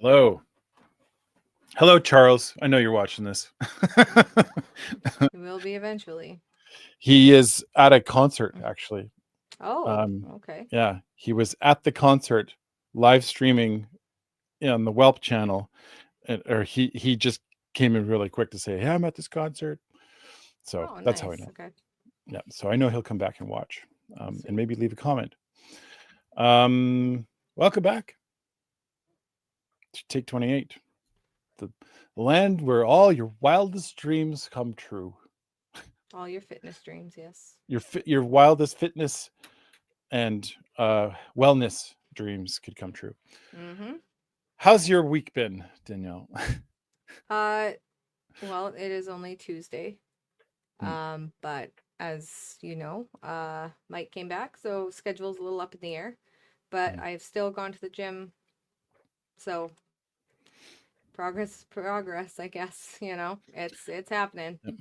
Hello. Hello, Charles. I know you're watching this. It will be eventually. He is at a concert, actually. Oh, Um, okay. yeah, he was at the concert live streaming on the Whelp channel. Or he just came in really quick to say, "Hey, I'm at this concert." So Oh, that's how I nice. know. Okay. Yeah. So I know he'll come back and watch, and Sweet. maybe leave a comment. Um, Welcome back to Take 28, the land where all your wildest dreams come true. All your fitness dreams, yes. Your wildest fitness and wellness dreams could come true. Mm-hmm. How's your week been, Danielle? Uh, well, it is only Tuesday. Mm, But as you know, Mike came back, so schedule's a little up in the air. But mm, I've still gone to the gym, so progress, I guess, it's happening. yep.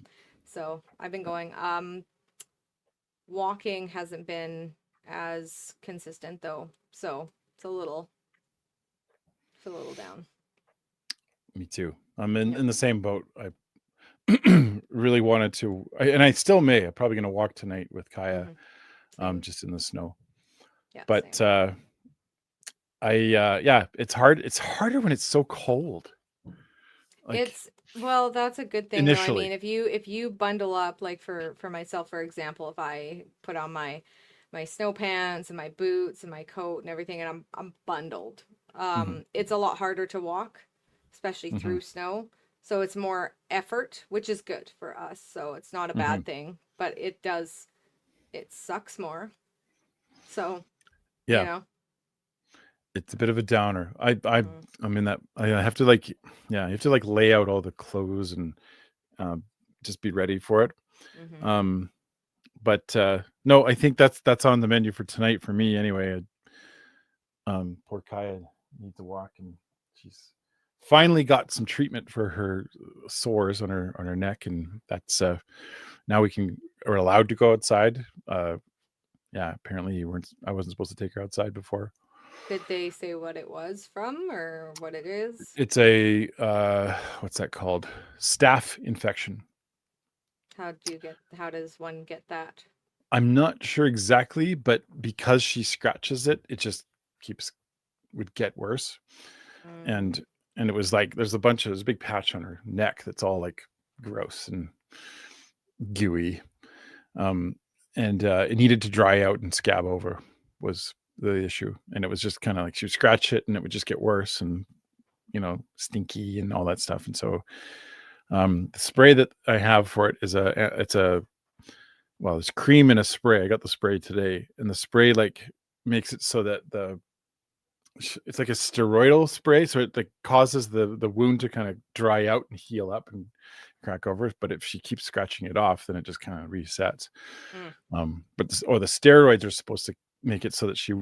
So I've been going. Walking hasn't been as consistent though, so it's a little down. Me too. I'm in, Yep. in the same boat. I really wanted to, and I still may. I'm probably going to walk tonight with Kaya, Mm-hmm. Same. just in the snow. Yeah, But same. yeah, it's hard. It's harder when it's so cold. Like Well, that's a good thing though. I mean, initially. if you bundle up, like for myself, for example, if I put on my snow pants and my boots and my coat and everything, and I'm bundled, Hmm. it's a lot harder to walk, especially Hmm. through snow. So it's more effort, which is good for us. So it's not a Hmm. bad thing, but it sucks more. So, you Yeah, know. it's a bit of a downer. I Mm, I'm in that. I have to like, yeah, you have to like lay out all the clothes and um, just be ready for it. mm-hmm. Um, but no, I think that's on the menu for tonight for me anyway. Poor Kaya needs to walk, and she's finally got some treatment for her sores on her neck, and that's now we can are allowed to go outside. Yeah, apparently you weren't. I wasn't supposed to take her outside before. Did they say what it was from or what it is? It's a what's that called? Staph infection. How does one get that? I'm not sure exactly, but because she scratches it, it just keeps would get worse. Mm, And it was like there's a big patch on her neck that's all like gross and gooey. Um, and it needed to dry out and scab over was the issue. And it was just kind of like she would scratch it and it would just get worse and stinky and all that stuff. And so the spray that I have for it is it's a well, there's cream in a spray. I got the spray today, and the spray like makes it so that it's like a steroidal spray, so it like causes the wound to kind of dry out and heal up and crack over. But if she keeps scratching it off, then it just kind of resets. mm, But the steroids are supposed to make it so that she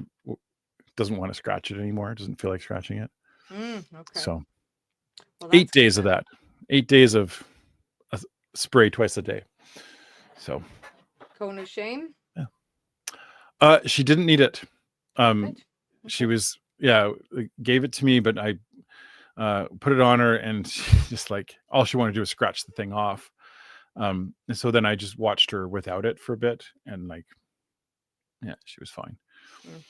doesn't want to scratch it anymore. Doesn't feel like scratching it. okay. So Well, eight that's good days of then. that. 8 days of a spray twice a day. So Cone of shame. yeah. She didn't need it. Um, Good. she Okay. was yeah gave it to me, but I put it on her, and she just like all she wanted to do was scratch the thing off. And so then I just watched her without it for a bit, and like yeah, she was fine. Mm.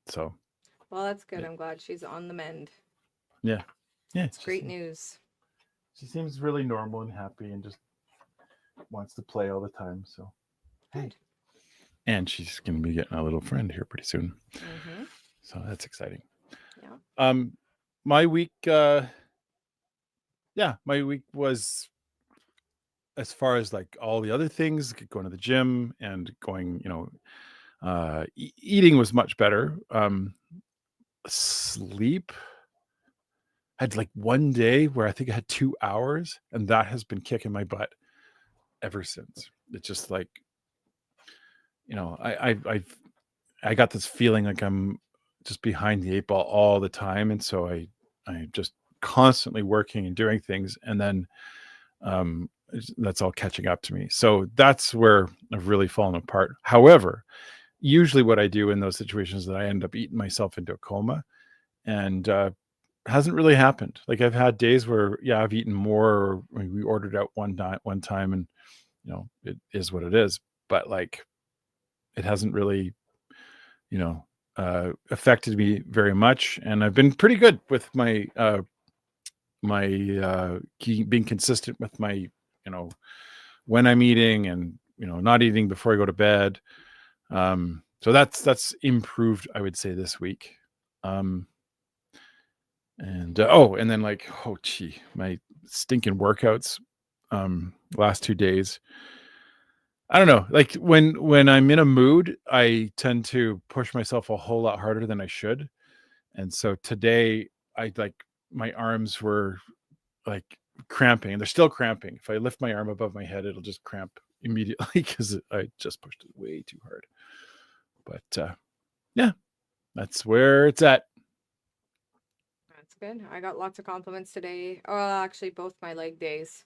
So Well, that's good. it, I'm glad she's on the mend. yeah, yeah, It's great news. she seems really normal and happy, and just wants to play all the time. So hey, Good. and she's gonna be getting a little friend here pretty soon. Mm-hmm. So that's exciting. Yeah. Um, my week, yeah, my week was as far as like all the other things, going to the gym and going, eating was much better. Sleep I had like one day where I think I had 2 hours, and that has been kicking my butt ever since. It's just like, I got this feeling like I'm just behind the eight ball all the time, and so I just constantly working and doing things, and then that's all catching up to me. So that's where I've really fallen apart. However, usually what I do in those situations is that I end up eating myself into a coma, and hasn't really happened. Like I've had days where, yeah, I've eaten more, or we ordered out one time, and it is what it is. But like, it hasn't really, affected me very much, and I've been pretty good with my being consistent with my, when I'm eating, and not eating before I go to bed. So that's improved, I would say, this week. Um, and then like, oh gee, my stinking workouts last 2 days. I don't know. Like when I'm in a mood, I tend to push myself a whole lot harder than I should. And so today, I like, my arms were like cramping, and they're still cramping. If I lift my arm above my head, it'll just cramp immediately because I just pushed it way too hard. But yeah, that's where it's at. That's good. I got lots of compliments today. Oh, well, actually, both my leg days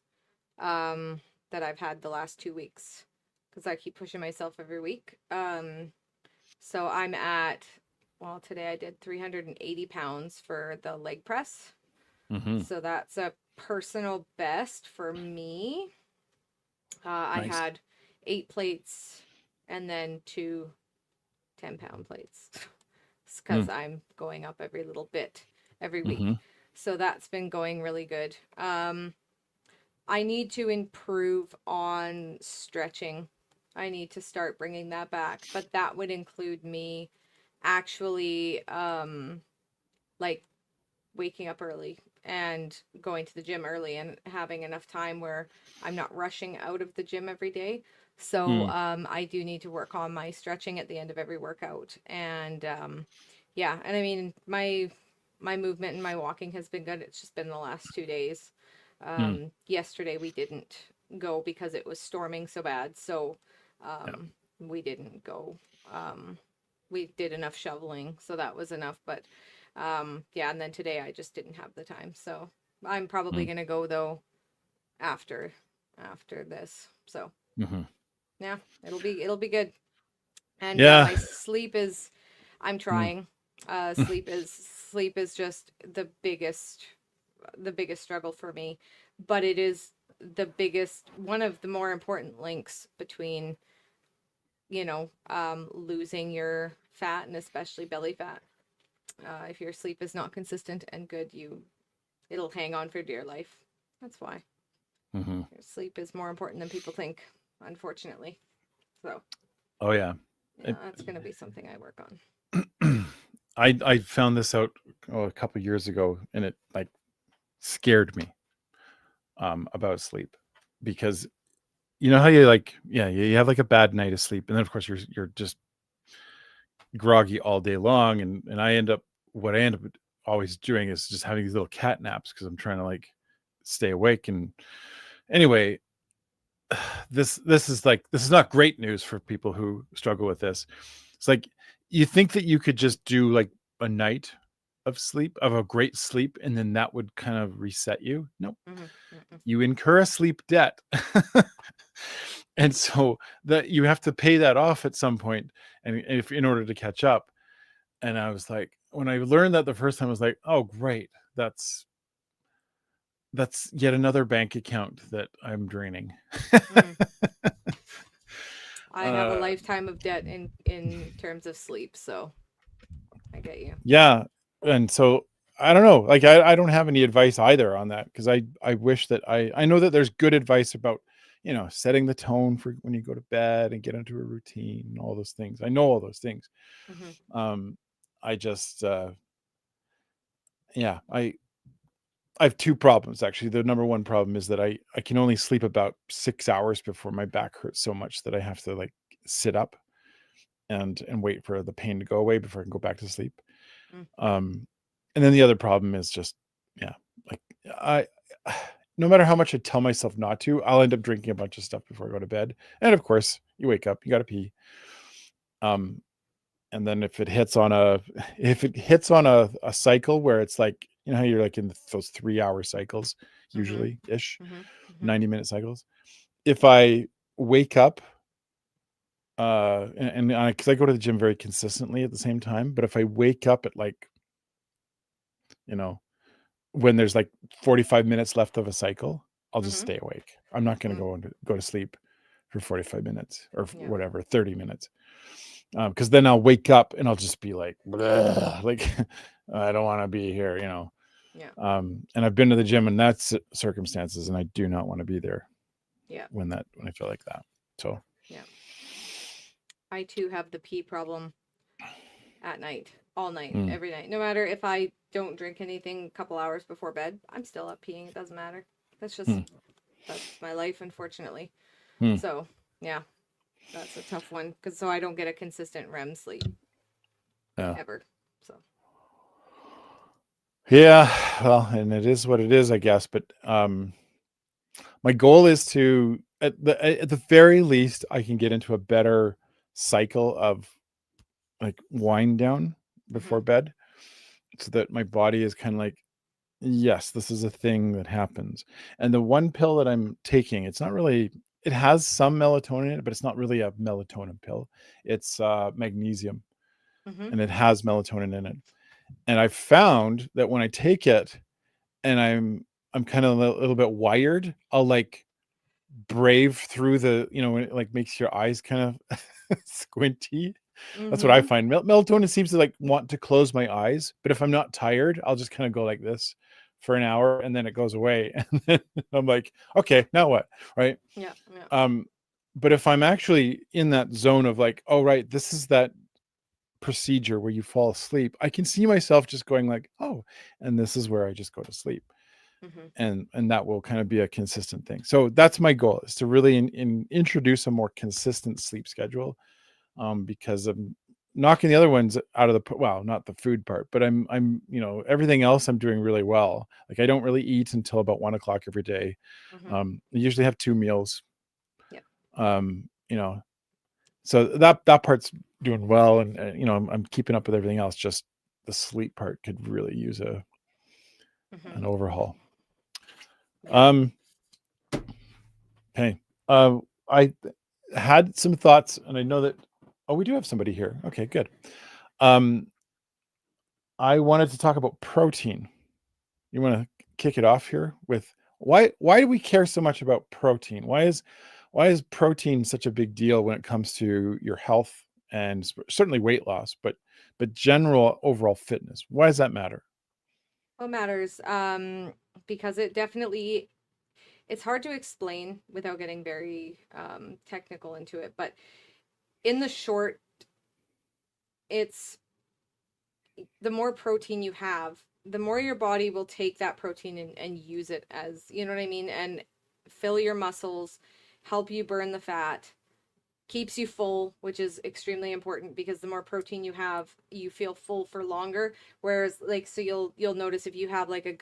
that I've had the last 2 weeks because I keep pushing myself every week. So I'm at, well, today I did 380 pounds for the leg press. Mm-hmm. So that's a personal best for me. I Nice. had 8 plates and then two 10-pound plates because I'm going up every little bit every week. Mm-hmm. So that's been going really good. I need to improve on stretching. I need to start bringing that back, but that would include me actually like waking up early and going to the gym early and having enough time where I'm not rushing out of the gym every day. So I do need to work on my stretching at the end of every workout. And yeah, and I mean my movement and my walking has been good. It's just been the last 2 days. Yesterday we didn't go because it was storming so bad. So we didn't go. We did enough shoveling, so that was enough. But yeah, and then today I just didn't have the time. So I'm probably gonna go though after this. So Mm-hmm. yeah, it'll be good. And yeah, Yeah. my sleep is, I'm trying. Sleep is just the biggest struggle for me, but it is the biggest, one of the more important links between losing your fat and especially belly fat. If your sleep is not consistent and good, it'll hang on for dear life. That's why Mm-hmm. your sleep is more important than people think, unfortunately. So Oh yeah. yeah, that's gonna be something I work on. I found this out a couple years ago, and it like scared me about sleep, because you know how you like, yeah, you have like a bad night of sleep, and then of course you're just groggy all day long, and what I end up always doing is just having these little cat naps because I'm trying to like stay awake. And anyway, this is not great news for people who struggle with this. It's like, you think that you could just do like a night of sleep, of a great sleep, and then that would kind of reset you. Nope. You incur a sleep debt. And so that you have to pay that off at some point, and if in order to catch up. And I was like, when I learned that the first time, I was like, oh great, that's yet another bank account that I'm draining. I have a lifetime of debt in terms of sleep, so I get you. Yeah. And so I don't know, like I don't have any advice either on that, because I wish that I know that there's good advice about, setting the tone for when you go to bed and get into a routine and all those things. I know all those things. I just yeah, I have two problems actually. The number one problem is that I can only sleep about 6 hours before my back hurts so much that I have to like sit up and wait for the pain to go away before I can go back to sleep. Um, and then the other problem is just, yeah, like I, no matter how much I tell myself not to, I'll end up drinking a bunch of stuff before I go to bed. And of course, you wake up, you got to pee. And then if it hits on a cycle where it's like, how you're like in those 3-hour cycles, usually ish, 90-minute cycles. If I wake up, and because I go to the gym very consistently at the same time, but if I wake up at like, when there's like 45 minutes left of a cycle, I'll just Mm-hmm. stay awake. I'm not going Mm. to go to sleep for 45 minutes or Yeah. whatever, 30 minutes. Because then I'll wake up and I'll just be like, like I don't want to be here, you know. Yeah. And I've been to the gym in that circumstances, and I do not want to be there. Yeah. When I feel like that. So yeah, I too have the pee problem at night, all night, mm, every night. No matter if I don't drink anything a couple hours before bed, I'm still up peeing. It doesn't matter. That's just mm, that's my life, unfortunately. mm, So yeah, that's a tough one because so I don't get a consistent REM sleep yeah, ever. So yeah. Well, and it is what it is, I guess. But my goal is to at the very least I can get into a better cycle of like wind down before mhm, bed, so that my body is kind of like, yes, this is a thing that happens. And the one pill that I'm taking, it's not really, it has some melatonin in it, but it's not really a melatonin pill. It's magnesium, mhm, and it has melatonin in it. And I found that when I take it and I'm kind of a little bit wired, I'll like brave through the, you know, when it like makes your eyes kind of squinty. That's what I mhm. find. Melatonin seems to like want to close my eyes, but if I'm not tired, I'll just kind of go like this for an hour and then it goes away. And then I'm like, okay, now what? Right. Yeah, yeah. Um, but if I'm actually in that zone of like, oh, right, this is that procedure where you fall asleep, I can see myself just going like, oh, and this is where I just go to sleep. Mhm. And that will kind of be a consistent thing. So that's my goal, is to really introduce a more consistent sleep schedule, because I'm knocking the other ones out of the, well, not the food part, but I'm you know, everything else I'm doing really well. Like I don't really eat until about 1 o'clock every day. Mhm. I usually have 2 meals. Yep. You know, so that part's doing well, and you know, I'm keeping up with everything else. Just the sleep part could really use Mhm. an overhaul. Yeah. Um, okay. I had some thoughts, and I know that, oh, we do have somebody here. Okay, good. Um, I wanted to talk about protein. You want to kick it off here with why do we care so much about protein? Why is protein such a big deal when it comes to your health and certainly weight loss, but general overall fitness? Why does that matter? What matters? Because it definitely it's hard to explain without getting very technical into it, but in the short, it's the more protein you have, the more your body will take that protein and use it as, you know what I mean? And fill your muscles, help you burn the fat, keeps you full, which is extremely important because the more protein you have, you feel full for longer. Whereas like so you'll notice if you have like a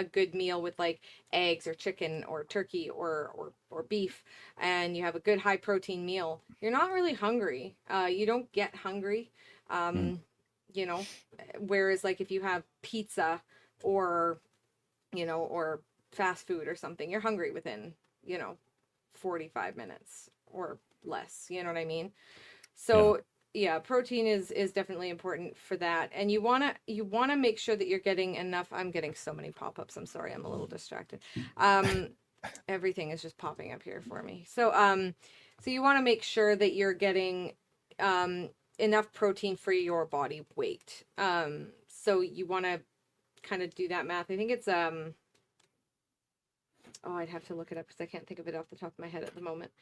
good meal with like eggs or chicken or turkey or beef and you have a good high protein meal, you're not really hungry. You don't get hungry. Mm, Um, you know, whereas like if you have pizza or or fast food or something, you're hungry within, you know, 45 minutes or less, you know what I mean? yeah. So, yeah, protein is definitely important for that. And you want to make sure that you're getting enough. I'm getting so many pop-ups. I'm sorry. I'm a little distracted. Um Everything is just popping up here for me. So you want to make sure that you're getting um enough protein for your body weight. So you want to kind of do that math. I think it's oh, I'd have to look it up because I can't think of it off the top of my head at the moment.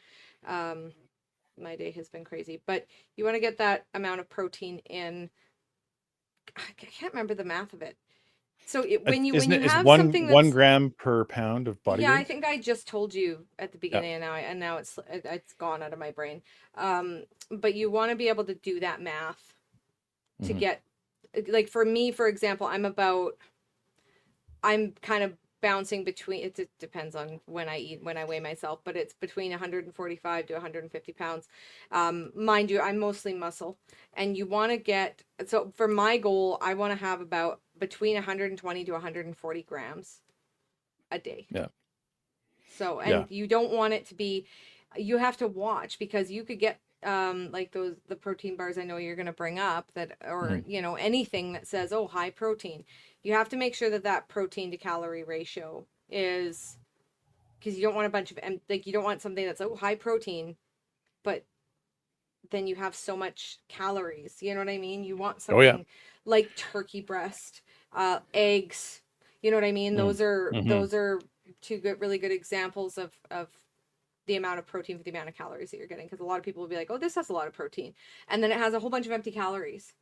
Um, my day has been crazy, but you want to get that amount of protein in. I can't remember the math of it. So when Isn't you it? It's have one something one that's gram per pound of body yeah, I weight. think I just told you at the Yeah. beginning, and now it's gone out of my brain. But you want to be able to do that math to Hmm. get like for me, for example, I'm kind of bouncing between it depends on when I eat, when I weigh myself, but it's between 145 to 150 pounds. Mind you, I'm mostly muscle, and you want to get so for my goal, I want to have about between 120 to 140 grams a day. Yeah. So, Yeah. and you don't want it to be, you have to watch because you could get like the protein bars I know you're going to bring up, that, or Mhm. anything that says, oh, high protein, you have to make sure that that protein to calorie ratio is, because you don't want a bunch of like, you don't want something that's, oh, high protein, but then you have so much calories. You know what I mean? You want Oh yeah. something like turkey breast, eggs. You know what I mean? Mm. Hmm. Those are two really good examples of the amount of protein for the amount of calories that you're getting. Because a lot of people will be like, "Oh, this has a lot of protein," and then it has a whole bunch of empty calories.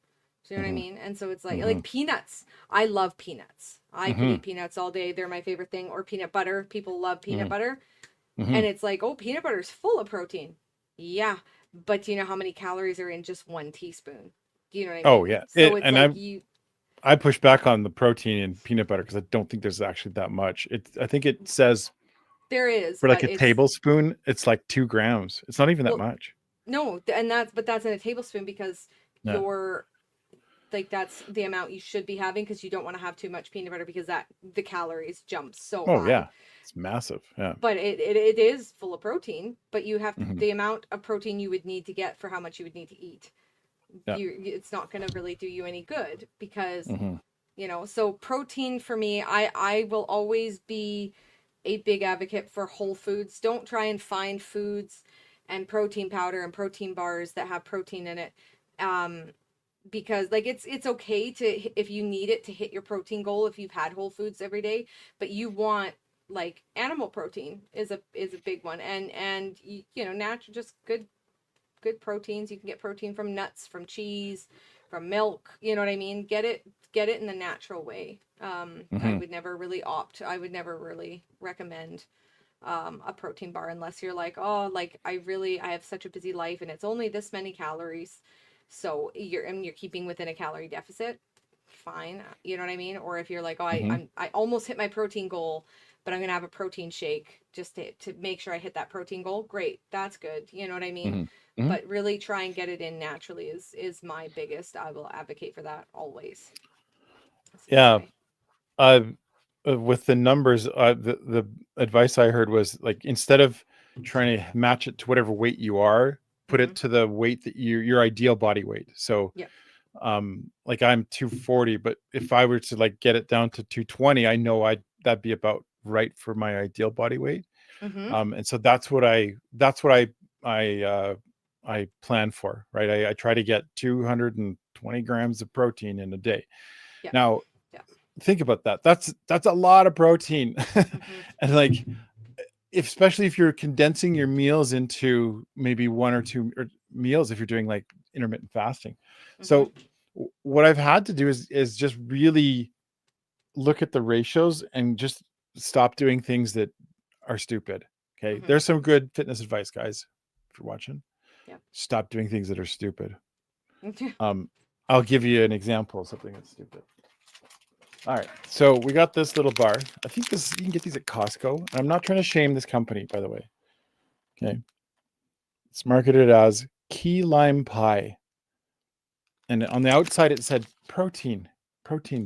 Do you know what I Hmm. mean? And so it's Hmm. like peanuts. I love peanuts. I could Hmm. eat peanuts all day. They're my favorite thing. Or peanut butter. People love peanut Hmm. butter. Hmm. And it's like, oh, peanut butter is full of protein. Yeah, but do you know how many calories are in just one teaspoon? Do you know what I Oh mean? yeah. So it's And like you, I push back on the protein in peanut butter because I don't think there's actually that much. I think it says there is, for like but a it's, tablespoon, it's like 2 grams. It's not even that well, much. no, and that's in a tablespoon because Yeah. you're like, that's the amount you should be having, because you don't want to have too much peanut butter because that the calories jump so Oh high. yeah. It's massive. Yeah. But it is full of protein, but you have Hmm. the amount of protein you would need to get for how much you would need to eat. Yeah. It's not going to really do you any good, because Hmm. so protein for me, I will always be a big advocate for whole foods. Don't try and find foods and protein powder and protein bars that have protein in it, um because like it's okay to, if you need it to hit your protein goal, if you've had whole foods every day, but you want, like, animal protein is a big one, and natural, just good proteins. You can get protein from nuts, from cheese, from milk. You know what I mean? Get it in the natural way. I Hmm. would never really opt. I would never really recommend a protein bar unless you're like, oh, like, I have such a busy life and it's only this many calories, so you're keeping within a calorie deficit. Fine, you know what I mean? Or if you're like, oh, Hmm. I almost hit my protein goal, but I'm gonna have a protein shake just to make sure I hit that protein goal. Great, that's good. You know what I mean? Hmm. Hmm. But really try and get it in naturally is my biggest. I will advocate for that always. That's the best Yeah. way. Uh, with the numbers, the advice I heard was like instead of trying to match it to whatever weight you are, put Mm-hmm. it to the weight that your ideal body weight. So, Yeah. like I'm 240, but if I were to like get it down to 220, I know that'd be about right for my ideal body weight. Mm-hmm. And so that's what I plan for, right? I try to get 220 grams of protein in a day. Yeah. Now, Yeah. think about that. That's a lot of protein. Mm-hmm. And like especially if you're condensing your meals into maybe one or two meals if you're doing like intermittent fasting. Mm-hmm. So what I've had to do is just really look at the ratios and just stop doing things that are stupid. Okay? Mm-hmm. There's some good fitness advice, guys, if you're watching. Yeah. Stop doing things that are stupid. Mm-hmm. Um I'll give you an example of something that's stupid. All right. So we got this little bar. I think this you can get these at Costco. I'm not trying to shame this company, by the way. Okay. It's marketed as key lime pie. And on the outside it said protein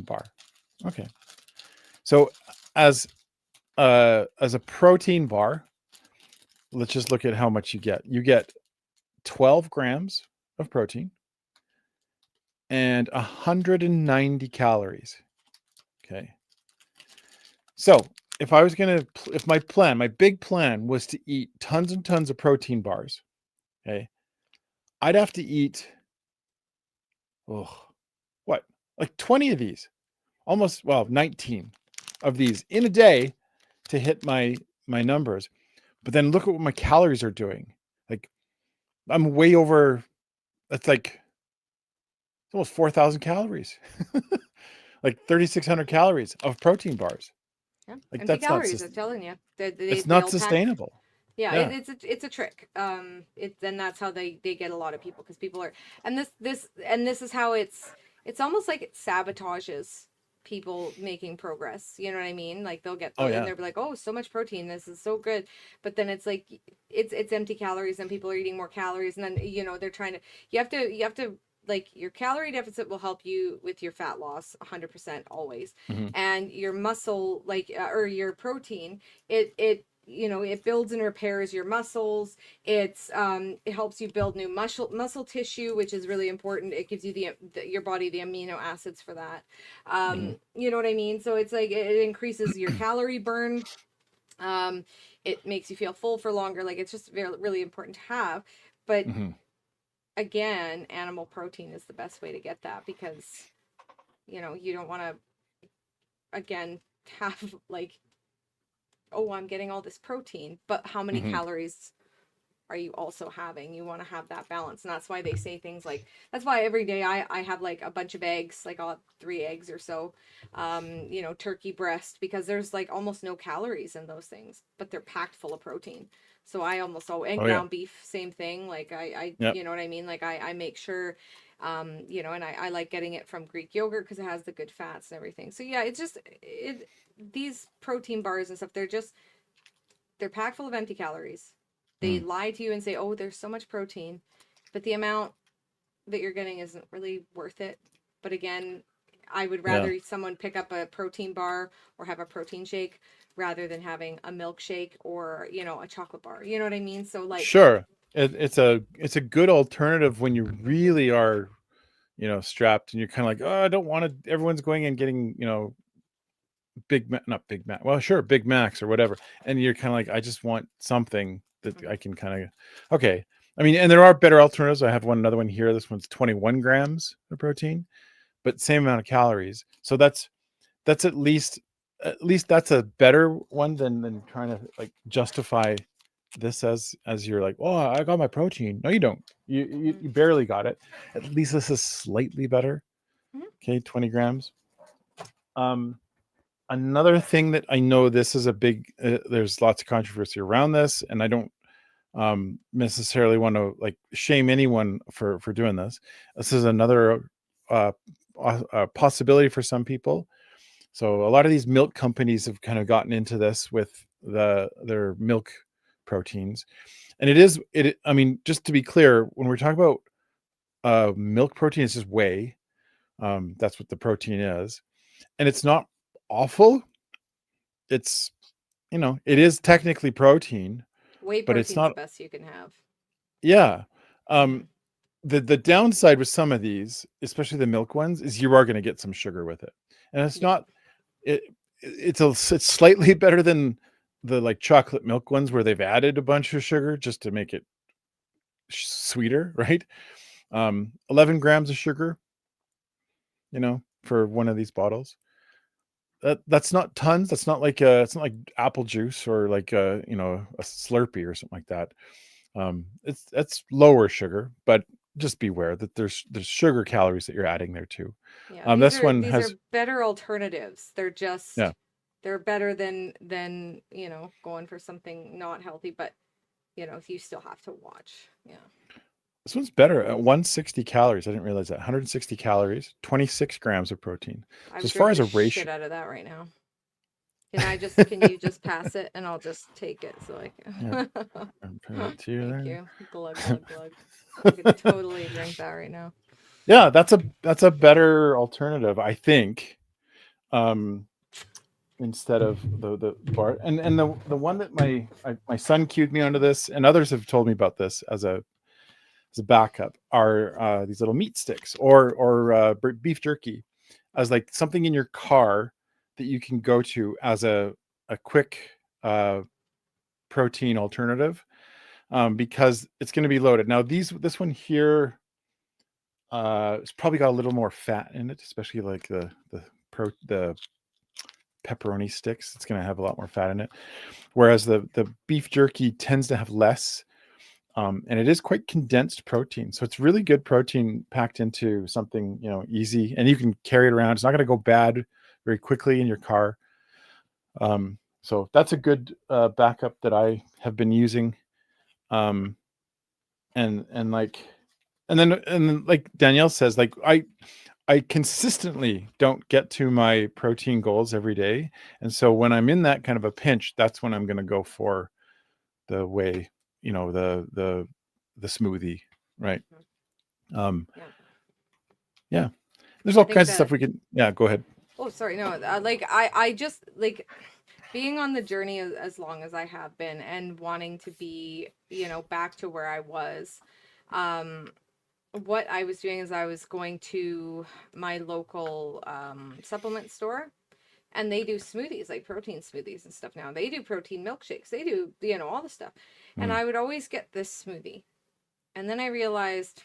bar. Okay. So as as a protein bar, let's just look at how much you get. You get 12 grams of protein and 190 calories. Okay. So if my big plan was to eat tons and tons of protein bars, okay, I'd have to eat, oh, what, like 20 of these, almost, well, 19 of these in a day to hit my numbers. But then look at what my calories are doing. Like I'm way over. That's like it's almost 4,000 calories, like 3,600 calories of protein bars. Yeah. Like Empty calories, I'm telling you. it's not They'll pack. sustainable. Yeah, Yeah. it's a trick. Then that's how they get a lot of people, because people are, and this is how it's almost like it sabotages people making progress. You know what I mean? Like, they'll get Oh and yeah. they'll be like, oh, so much protein, this is so good, but then it's like it's empty calories, and people are eating more calories, and then they're trying to. You have to, like, your calorie deficit will help you with your fat loss 100% always, Hmm. and your muscle, like, or your protein, it it builds and repairs your muscles. It helps you build new muscle tissue, which is really important. It gives you your body the amino acids for that. You know what I mean? So it's like it increases your calorie burn. Um, it makes you feel full for longer. Like, it's just really important to have. But Mm-hmm. again, animal protein is the best way to get that, because you don't want to, again, have like, oh, I'm getting all this protein, but how many Mm-hmm. calories are you also having? You want to have that balance. And that's why they say things like, that's why every day I have like a bunch of eggs, like I'll have 3 eggs or so, turkey breast, because there's like almost no calories in those things, but they're packed full of protein. So I almost, and Oh yeah. ground beef, same thing. Like Yep. you know what I mean? Like I make sure, and I like getting it from Greek yogurt because it has the good fats and everything. So yeah, these protein bars and stuff, they're packed full of empty calories. They Mm. lie to you and say, "Oh, there's so much protein," but the amount that you're getting isn't really worth it. But again, I would Yeah. rather someone pick up a protein bar or have a protein shake rather than having a milkshake or, a chocolate bar. You know what I mean? So like, Sure. It's a good alternative when you really are, strapped and you're kind of like, oh, I don't want to. Everyone's going and getting, not Big Mac. Well, sure, Big Macs or whatever. And you're kind of like, I just want something that mhm, I can kind of, okay. I mean, and there are better alternatives. I have another one here. This one's 21 grams of protein, but same amount of calories. So that's at least that's a better one than trying to like justify this as you're like, oh, I got my protein. No, you don't. You you, mhm, you barely got it. At least this is slightly better. mhm. Okay, 20 grams. Um, Another thing that I know, this is a big. There's lots of controversy around this, and I don't necessarily want to like shame anyone for doing this. This is another uh, possibility for some people. So a lot of these milk companies have kind of gotten into this with their milk proteins. And I mean, just to be clear, when we're talking about milk protein, it's just whey. That's what the protein is. And it's not awful. It's, it is technically protein, Whey but it's protein's not, the best you can have. yeah. Yeah. The downside with some of these, especially the milk ones, is you are going to get some sugar with it. And it's Yeah. not, it it's slightly better than the like chocolate milk ones where they've added a bunch of sugar just to make it sweeter, right? 11 grams of sugar, for one of these bottles. That's not tons. That's not like it's not like apple juice or like a Slurpee or something like that. It's lower sugar, but just beware that there's sugar calories that you're adding there too. Yeah, these This are one these has, are better alternatives. yeah. They're better than, going for something not healthy, but you still have to watch. Yeah. This one's better at 160 calories. I didn't realize that. 160 calories, 26 grams of protein. I So would as far drink as the a shit ratio, out of that right now. Can you just pass it and I'll just take it so I yeah, can. I'm putting it to you Thank there. you. Glug glug glug. I could totally drink that right now. Yeah, that's a better alternative, I think. Um, Instead of the bar, and the one that my son cued me onto this, and others have told me about this as a backup, are these little meat sticks or beef jerky, as like something in your car that you can go to as a quick uh, protein alternative, because it's going to be loaded. Now this one here, it's probably got a little more fat in it, especially like the pepperoni sticks. It's going to have a lot more fat in it, whereas the beef jerky tends to have less. And it is quite condensed protein, so it's really good protein packed into something easy, and you can carry it around. It's not going to go bad very quickly in your car. So that's a good backup that I have been using. Um, and like, and then like Danielle says, like I consistently don't get to my protein goals every day, and so when I'm in that kind of a pinch, that's when I'm going to go for the whey, the smoothie, right? Mhm. Um, Yeah. yeah, there's I all think kinds of stuff that we can. Yeah, go ahead. Oh, sorry. No, like I just like being on the journey as long as I have been and wanting to be, back to where I was, um, what I was doing is I was going to my local supplement store, and they do smoothies, like protein smoothies and stuff now. They do protein milkshakes. They do, all the stuff. And Mm. I would always get this smoothie. And then I realized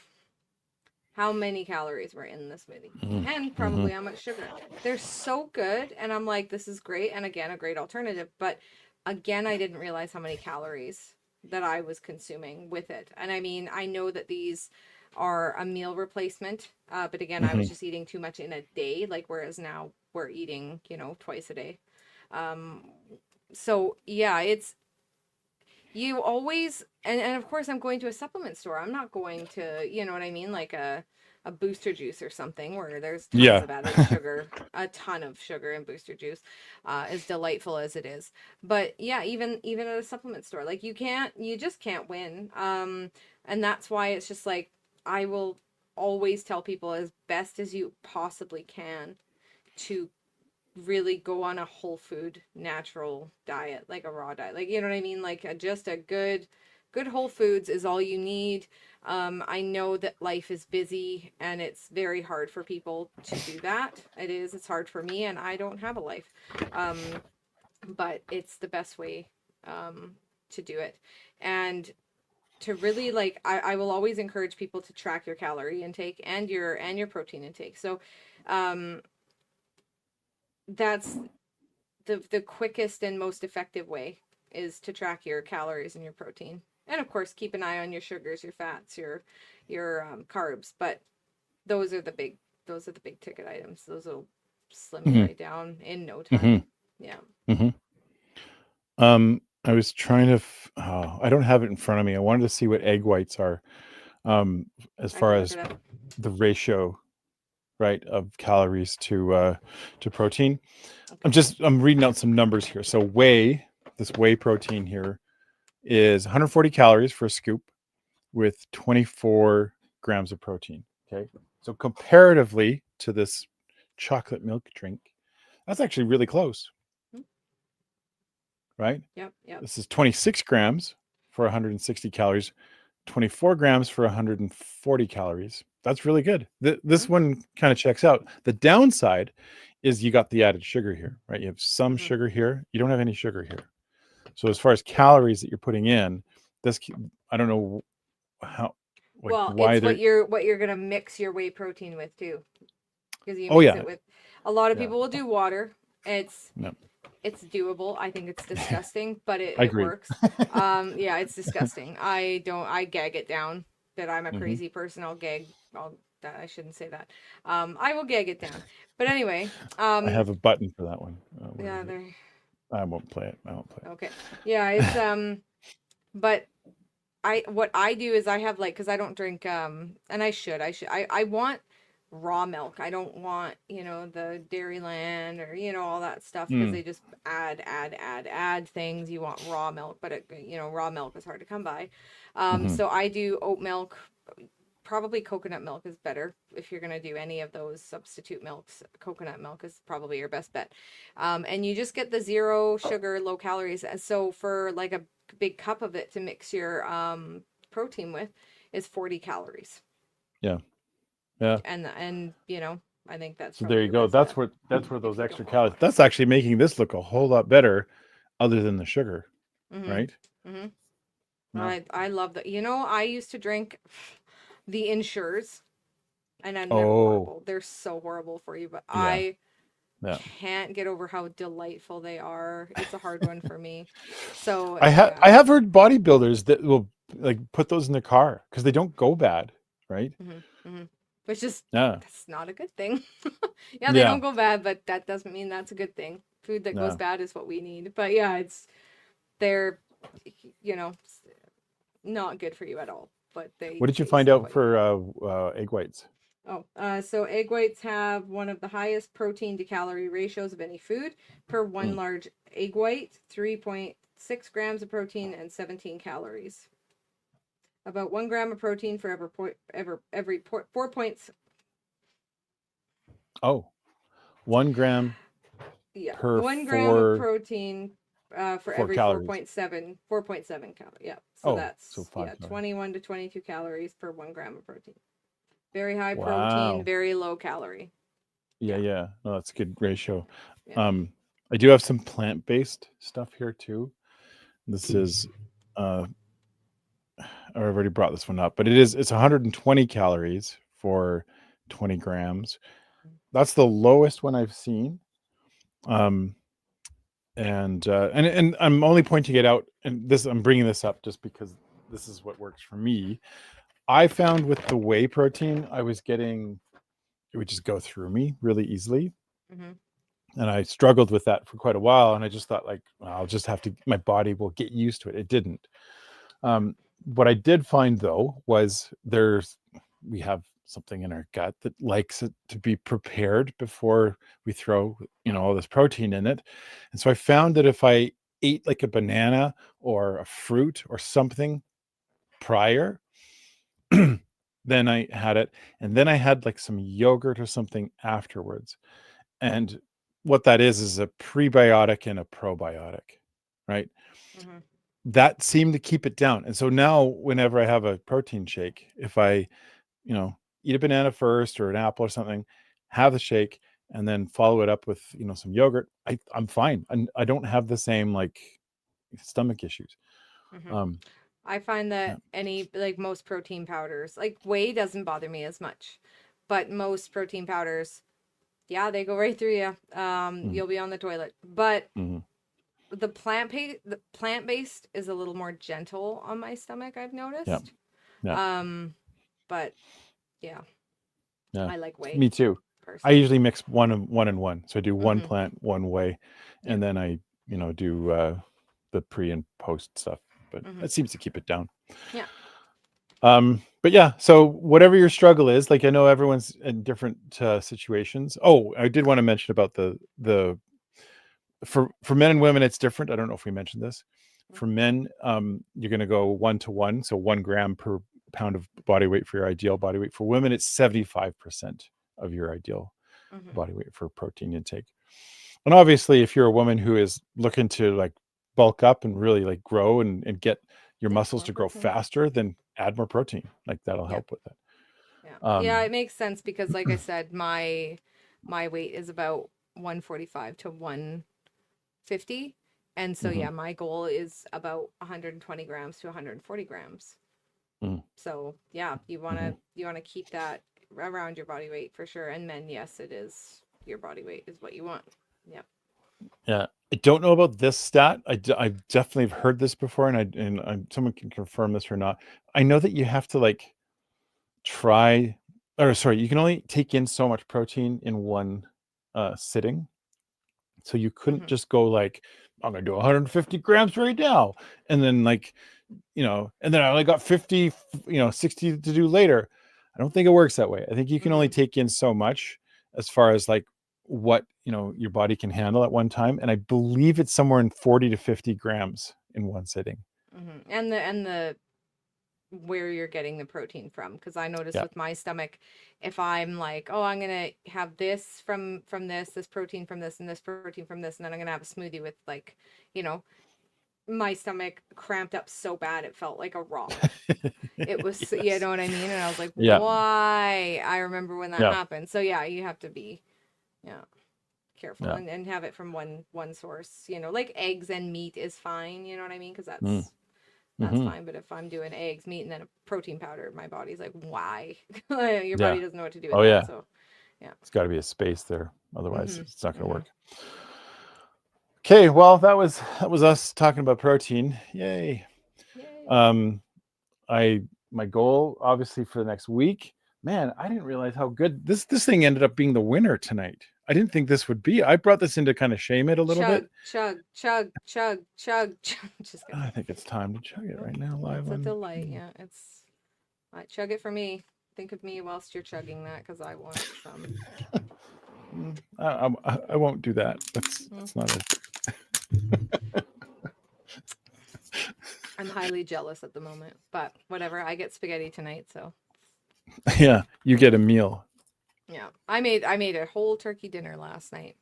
how many calories were in the smoothie Mm. and Hmm. probably how much sugar. They're so good. And I'm like, this is great. And again, a great alternative. But again, I didn't realize how many calories that I was consuming with it. And I mean, I know that these are a meal replacement. But again, I was Hmm. just eating too much in a day, like whereas now we're eating, twice a day. Um, so yeah, it's you always and of course I'm going to a supplement store. I'm not going to, you know what I mean, like a booster juice or something where there's tons Yeah. of added sugar, a ton of sugar in booster juice, as delightful as it is. But yeah, even at a supplement store, like you just can't win. And that's why it's just like I will always tell people as best as you possibly can to really go on a whole food natural diet, like a raw diet, like, you know what I mean, like just a good whole foods is all you need. I know that life is busy and it's very hard for people to do that. It's hard for me, and I don't have a life. um but it's the best way um to do it. And to really, like, I will always encourage people to track your calorie intake and your protein intake. So um that's the quickest and most effective way, is to track your calories and your protein, and of course keep an eye on your sugars, your fats, your carbs. But those are the big those are the big ticket items. Those will slim you Hmm. right down in no time. Hmm. Yeah. Hmm. I was trying to, I don't have it in front of me. I wanted to see what egg whites are, um, as I far can look as it up. the ratio, right, of calories to protein. Okay. I'm reading out some numbers here. So this whey protein here is 140 calories for a scoop with 24 grams of protein. Okay. So comparatively to this chocolate milk drink, that's actually really close, Mhm. right? Yep, yep. This is 26 grams for 160 calories, 24 grams for 140 calories. That's really good. This Mhm. one kind of checks out. The downside is you got the added sugar here, right? You have some Mhm. sugar here. You don't have any sugar here. So as far as calories that you're putting in, this I don't know how, like, Well, why it's they're. what you're gonna mix your whey protein with too, because you Oh mix yeah, it with, a lot of yeah. people will do water. it's No, it's doable. I think it's disgusting, but I it agree. works. Yeah, it's disgusting. I gag it down. That I'm a Hmm. crazy person. That I shouldn't say that. I will gag it down. But anyway, I have a button for that one. Where yeah, is it? there. I won't play it. I won't play Okay. Yeah, it's but what I do is I have, like, because I don't drink, and I want raw milk. I don't want, the Dairyland or, all that stuff, it. because Mm. they just add things. You want raw milk, but raw milk is hard to come by. Hmm. So I do oat milk. Probably coconut milk is better if you're going to do any of those substitute milks. Coconut milk is probably your best bet. And you just get the zero sugar, low calories. And so for like a big cup of it to mix your protein with is 40 calories. Yeah, yeah. And I think that's So there probably you your go. best bet That's where if those you don't extra want calories. much. That's actually making this look a whole lot better, other than the sugar, Mhm. right? Mhm. Yeah. I love that. I used to drink the Ensures, and I know they're Oh, horrible. They're so horrible for you, but yeah, I yeah. can't get over how delightful they are. It's a hard one for me. So, I yeah. have heard bodybuilders that will, like, put those in their car because they don't go bad, right? Hmm. Hmm. Which is, Yeah, that's not a good thing. Yeah, they yeah, don't go bad, but that doesn't mean that's a good thing. Food that goes yeah. bad is what we need. But yeah, they're, you know, not good for you at all, but they What did you find taste out quite good. for egg whites? Oh, so egg whites have one of the highest protein to calorie ratios of any food. Per one Mm. large egg white, 3.6 grams of protein and 17 calories. About 1 gram of protein for every 4 points. Oh, 1 gram Yeah, per 1 gram of 4 protein for 4 every calories. 4.7 calories. Yeah, so Oh, so that's 5 calories. 21 to 22 calories per 1 gram of protein. Very high protein, Wow. very low calorie. Yeah, Yeah, yeah. No, that's a good ratio. yeah. I do have some plant-based stuff here too. This is I've already brought this one up, but it's 120 calories for 20 grams. That's the lowest one I've seen. Um, and I'm only pointing it out, and this I'm bringing this up just because this is what works for me. I found with the whey protein, it would just go through me really easily, Mm-hmm. and I struggled with that for quite a while. And I just thought, like, well, I'll just have to, my body will get used to it. It didn't. Um, what I did find though was we have something in our gut that likes it to be prepared before we throw, all this protein in it. And so I found that if I ate like a banana or a fruit or something prior, then I had it. And then I had like some yogurt or something afterwards. And what that is a prebiotic and a probiotic, right? Mm-hmm. That seemed to keep it down. And so now whenever I have a protein shake, if I, eat a banana first or an apple or something, have the shake and then follow it up with, some yogurt, I'm fine. I don't have the same like stomach issues. Mm-hmm. Um, I find yeah. that most protein powders, like whey doesn't bother me as much, but most protein powders, yeah, they go right through you. Mhm, You'll be on the toilet. But mhm. the plant-based is a little more gentle on my stomach, I've Yeah. noticed. Yeah. But yeah, Yeah. I like whey Me too. I personally. usually mix one and one. So I do one Mm-hmm. plant, one whey, Yeah. and then I, do the pre and post stuff. But Mm-hmm. that seems to keep it down. Yeah. But yeah, so whatever your struggle is, like I know everyone's in different situations. Oh, I did want to mention about the for men and women, it's different. I don't know if we mentioned this. For men, you're going to go 1 to 1, so 1 gram per pound of body weight for your ideal body weight. For women, it's 75% of your ideal Mm-hmm. body weight for protein intake. And obviously, if you're a woman who is looking to like bulk up and really like grow and get your Yeah. muscles More to grow protein. faster, then add more protein. Like that'll Yeah. help with it. Yeah. Yeah, Um, it makes sense because like I said, my weight is about 145 to 150. And so mhm, yeah, my goal is about 120 grams to 140 grams. mhm, So yeah, mhm. you wanna keep that around your body weight for sure. And men, yes, it is your body weight is what you want. Yep. Yeah, I don't know about this stat. I definitely have heard this before, and someone can confirm this or not. I know that you have to like try, or sorry, you can only take in so much protein in one sitting. So you couldn't Mm-hmm. just go like, I'm gonna do 150 grams right now, and then like, and then I only got 50, 60 to do later. I don't think it works that way. I think you can only Mm-hmm. take in so much as far as like what your body can handle at one time, and I believe it's somewhere in 40 to 50 grams in one sitting. Mm-hmm. And the where you're getting the protein from, because I notice Yeah. with my stomach, if I'm like, oh, I'm gonna have this from this protein from this and this protein from this, and then I'm gonna have a smoothie with like, you know, my stomach cramped up so bad it felt like a rock. It was, you Yes. know what I mean? And I was like, Yeah. why? I remember when that Yeah. happened. So yeah, you have to be, yeah, careful Yeah. and have it from one source, you know, like eggs and meat is fine, you know what I mean? Because Mm. that's Hmm. fine. But if I'm doing eggs, meat, and then a protein powder, my body's like, why? Your Yeah. body doesn't know what to do with Oh that. yeah. So yeah. It's got to be a space there, otherwise Mm-hmm. it's not going to Mm-hmm. work. Okay, well that was us talking about protein. Yay. Yay. Um, I my goal obviously for the next week. Man, I didn't realize how good this thing ended up being the winner tonight. I didn't think this would be. I brought this in to kind of shame it a little bit. Chug, chug, chug, chug, chug, chug. Just kidding. I think it's time to chug it Nope. right now, live It's a on. delight. Yeah, it's. Chug it for me. Think of me whilst you're chugging that because I want some. I won't do that. Mm. That's not it. I'm highly jealous at the moment, but whatever. I get spaghetti tonight, so Yeah, you get a meal. yeah. I made a whole turkey dinner last night.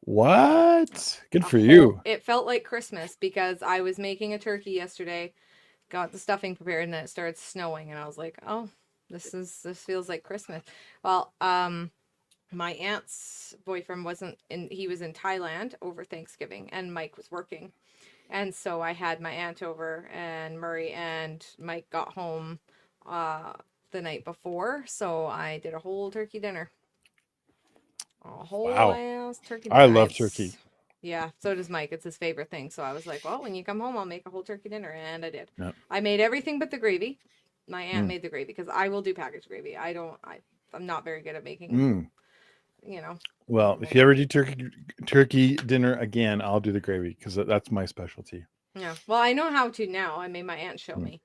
What? Good A for whole, you. it felt like Christmas because I was making a turkey yesterday, got the stuffing prepared, and then it started snowing, and I was like, oh, this feels like Christmas. Well, my aunt's boyfriend wasn't in, he was in Thailand over Thanksgiving, and Mike was working. And so I had my aunt over, and Murray and Mike got home uh the night before, so I did a whole turkey dinner. A whole Wow. ass turkey I dinner. love turkey. Yeah, so does Mike. It's his favorite thing. So I was like, well, when you come home, I'll make a whole turkey dinner, and I did. Yeah. I made everything but the gravy. My aunt Mm. made the gravy because I will do packaged gravy. I'm not very good at making, Mm. you know, Well, if you ever do turkey dinner again, I'll do the gravy because that's my specialty. yeah. Well, I know how to now. I made my aunt show Mm. me.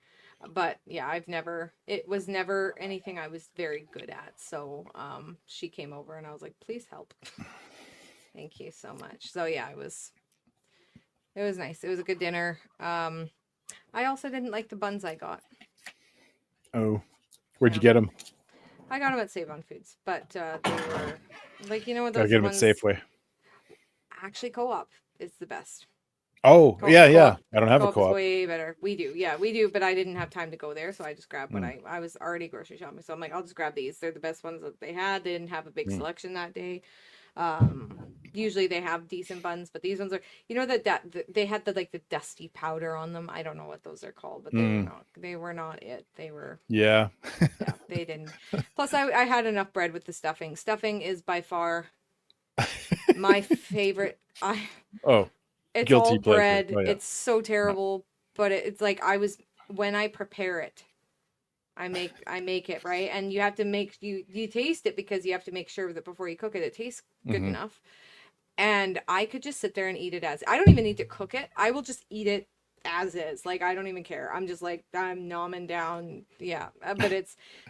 But yeah, it was never anything I was very good at. So she came over and I was like, please help. Thank you so much. So yeah, it was nice. It was a good dinner. I also didn't like the buns I got. Oh, where'd you Yeah. get them? I got them at Save on Foods, but they were like, you know, Gotta those get them at ones. Safeway. Actually, Co-op is the best. Oh, yeah, yeah. Co-op, I don't have a Co-op is co-op. way better. We do, yeah, we do. But I didn't have time to go there, so I just grabbed what Mm. I was already grocery shopping. So I'm like, I'll just grab these. They're the best ones that they had. They didn't have a big Mm. selection that day. Usually they have decent buns, but these ones are, you know, they had the like the dusty powder on them. I don't know what those are called, but Mm. they were not it. They were, Yeah. yeah, they didn't. Plus, I had enough bread with the stuffing. Stuffing is by far my favorite. Oh, It's all guilty pleasure. bread. Oh yeah. It's so terrible, but it's like when I prepare it, I make it right, and you have to make you taste it because you have to make sure that before you cook it, it tastes good Mm-hmm. enough. And I could just sit there and eat it as, I don't even need to cook it. I will just eat it as is. Like, I don't even care. I'm just like, I'm nomming down. Yeah. But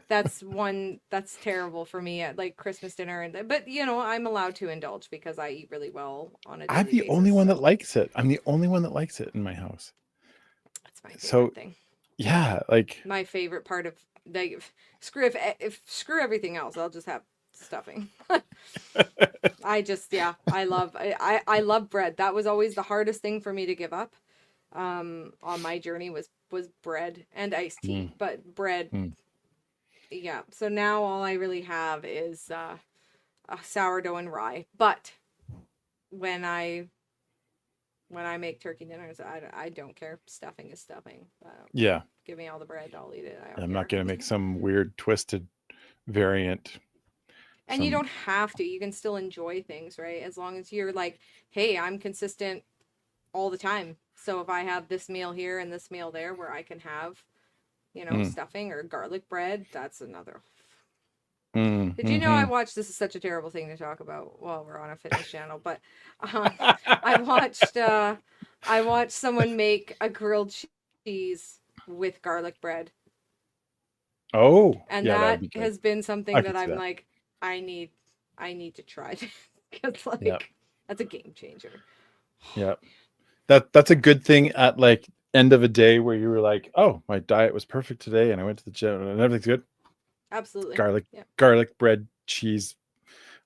that's terrible for me at like Christmas dinner. But you know, I'm allowed to indulge because I eat really well on a I'm daily the only basis. one that So likes it. I'm the only one that likes it in my house. that's my So favorite thing. yeah, like My favorite part of, like, screw everything else. I'll just have stuffing. I love bread. That was always the hardest thing for me to give up. On my journey was bread and iced tea, mm, but bread, mm. yeah. So now all I really have is a sourdough and rye. But when I make turkey dinners, I don't care. Stuffing is stuffing. Yeah. Give me all the bread, I'll eat it. I don't I'm care. not gonna make some weird twisted variant. And you Some don't have to. You can still enjoy things, right? As long as you're like, hey, I'm consistent all the time. So if I have this meal here and this meal there where I can have, you know, mm, stuffing or garlic bread, that's another. Did you know I mm-hmm. watched, this is such a terrible thing to talk about while we're on a fitness channel, but um, I watched I watched someone make a grilled cheese with garlic bread. Oh, And yeah, that would that be good. has been something I that could see I'm that. like, I need I need to try this because Yeah, like that's a game changer. yeah. That's a good thing at like end of a day where you were like, oh, my diet was perfect today, and I went to the gym and everything's good. Absolutely. Garlic, Yeah. garlic bread, cheese.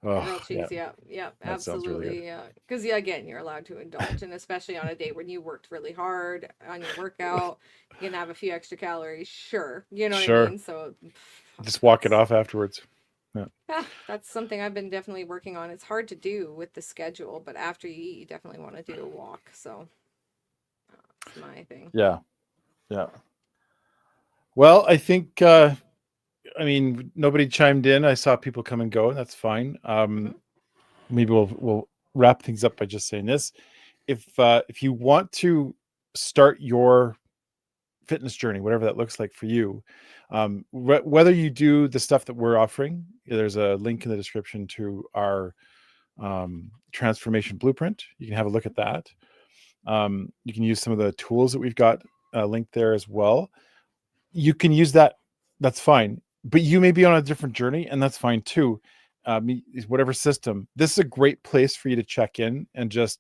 Oh, Grilled yeah, cheese, yeah, yeah, that sounds really good. absolutely, yeah. Because yeah, again, you're allowed to indulge, and especially on a day when you worked really hard on your workout, you can have a few extra calories, sure. You know what I Sure, mean? So just walk it that's off afterwards. Yeah, yeah, that's something I've been definitely working on. It's hard to do with the schedule, but after you eat, you definitely want to do a walk. So that's my thing. yeah, yeah. Well, I think I mean nobody chimed in. I saw people come and go. That's fine. Hmm. Maybe we'll wrap things up by just saying this. If you want to start your fitness journey, whatever that looks like for you, whether you do the stuff that we're offering, there's a link in the description to our transformation blueprint. You can have a look at that. You can use some of the tools that we've got linked there as well. You can use that. That's fine. But you may be on a different journey, and that's fine too. Whatever system, this is a great place for you to check in and just,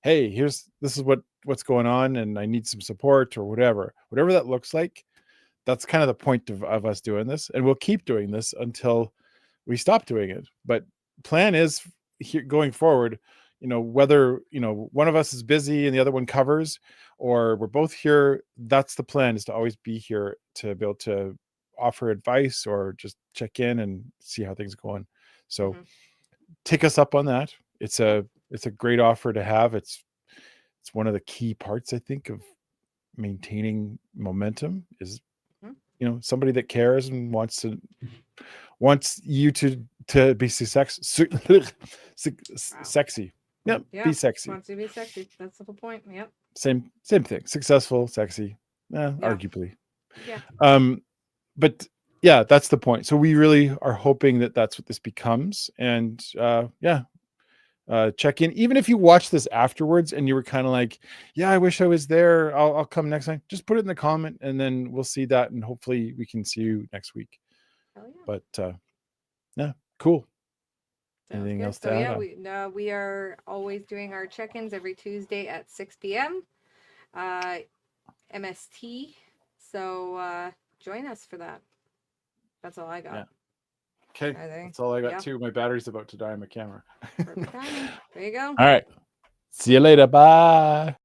hey, this is what's going on, and I need some support or whatever that looks like. That's kind of the point of us doing this, and we'll keep doing this until we stop doing it. But plan is here going forward, whether one of us is busy and the other one covers, or we're both here, that's the plan, is to always be here to be able to offer advice or just check in and see how things are going. So take us up on that. It's a great offer to have. It's one of the key parts, I think, of maintaining momentum is somebody that cares and wants you to be sexy. Yep, be sexy. Wants to be sexy. That's the whole point. Yep. Same thing. Successful, sexy. Arguably. Yeah. But yeah, that's the point. So we really are hoping that that's what this becomes. And check in. Even if you watch this afterwards and you were kind of like, yeah, I wish I was there, I'll come next time. Just put it in the comment and then we'll see that. And hopefully we can see you next week. Hell yeah. But yeah, cool. Sounds Anything good. else So to yeah, add? we are always doing our check-ins every Tuesday at 6 p.m. MST. So join us for that. That's all I got. Yeah. Okay, that's all I got too. My battery's about to die on my camera. Perfect timing. There you go. All right. See you later. Bye.